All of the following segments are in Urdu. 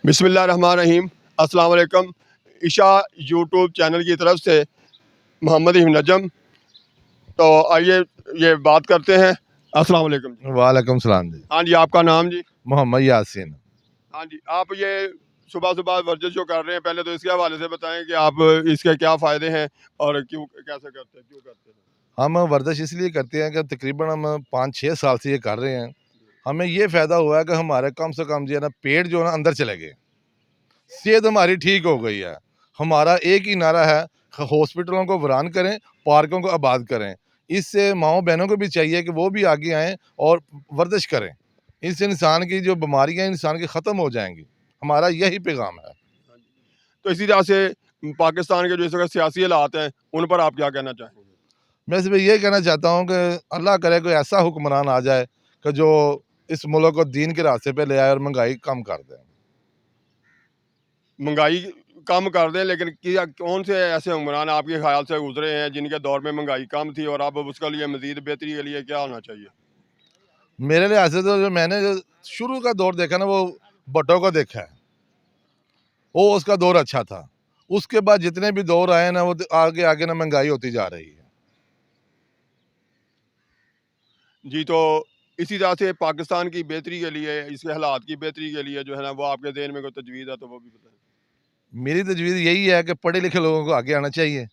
بسم اللہ الرحمن الرحیم۔ السلام علیکم۔ عشاء یوٹیوب چینل کی طرف سے محمد نجم۔ تو آئیے یہ بات کرتے ہیں۔ السلام علیکم جی۔ وعلیکم السلام جی۔ ہاں جی، آپ کا نام جی؟ محمد یاسین۔ ہاں جی، آپ یہ صبح صبح ورزش جو کر رہے ہیں، پہلے تو اس کے حوالے سے بتائیں کہ آپ اس کے کیا فائدے ہیں اور کیوں کیسے کرتے ہیں، کیوں کرتے ہیں؟ ہم ورزش اس لیے کرتے ہیں کہ تقریباً ہم 5-6 سال سے یہ کر رہے ہیں۔ ہمیں یہ فائدہ ہوا ہے کہ ہمارے کم سے کم جو ہے نا پیٹ جو ہے نا اندر چلے گئے، صحت ہماری ٹھیک ہو گئی ہے۔ ہمارا ایک ہی نعرہ ہے، ہاسپٹلوں کو ویران کریں، پارکوں کو آباد کریں۔ اس سے ماؤں بہنوں کو بھی چاہیے کہ وہ بھی آگے آئیں اور ورزش کریں۔ اس سے انسان کی جو بیماریاں انسان کی ختم ہو جائیں گی۔ ہمارا یہی پیغام ہے۔ تو اسی طرح سے پاکستان کے جو اس وقت سیاسی حالات ہیں، ان پر آپ کیا کہنا چاہیں گے؟ میں صرف یہ کہنا چاہتا ہوں کہ اللہ کرے کوئی ایسا حکمران آ جائے کہ جو اس ملک کو دین کے راستے پہ لے آئے اور مہنگائی کم کر دے۔ مہنگائی کم کر دیں، لیکن کون سے ایسے حکمران آپ کے خیال سے گزرے ہیں جن کے دور میں مہنگائی کم تھی اور اب اس کے لیے مزید بہتری کے لیے کیا ہونا چاہیے؟ میرے لحاظ سے تو جو میں نے جو شروع کا دور دیکھا نا، وہ بھٹو کو دیکھا ہے، وہ اس کا دور اچھا تھا۔ اس کے بعد جتنے بھی دور آئے نا، وہ آگے آگے نا مہنگائی ہوتی جا رہی ہے۔ جی، تو اسی طرح سے پاکستان کی بہتری کے لیے، اس کے حالات کی بہتری کے لیے جو ہے نا، وہ آپ کے ذہن میں کوئی تجویز ہے تو وہ بھی بتائیں۔ میری تجویز یہی ہے کہ پڑھے لکھے لوگوں کو آگے آنا چاہیے،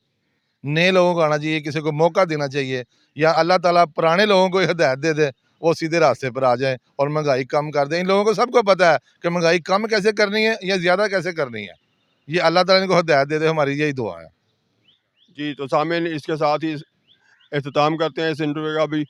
نئے لوگوں کو آنا چاہیے، کسی کو موقع دینا چاہیے، یا اللہ تعالیٰ پرانے لوگوں کو ہدایت دے دے، وہ سیدھے راستے پر آ جائیں اور مہنگائی کم کر دیں۔ ان لوگوں کو سب کو پتہ ہے کہ مہنگائی کم کیسے کرنی ہے یا زیادہ کیسے کرنی ہے۔ یہ اللہ تعالیٰ ان کو ہدایت دے دے، ہماری یہی دعا ہے۔ جی، تو سامعین، اس کے ساتھ ہی اختتام کرتے ہیں اس انٹرویو کا بھی۔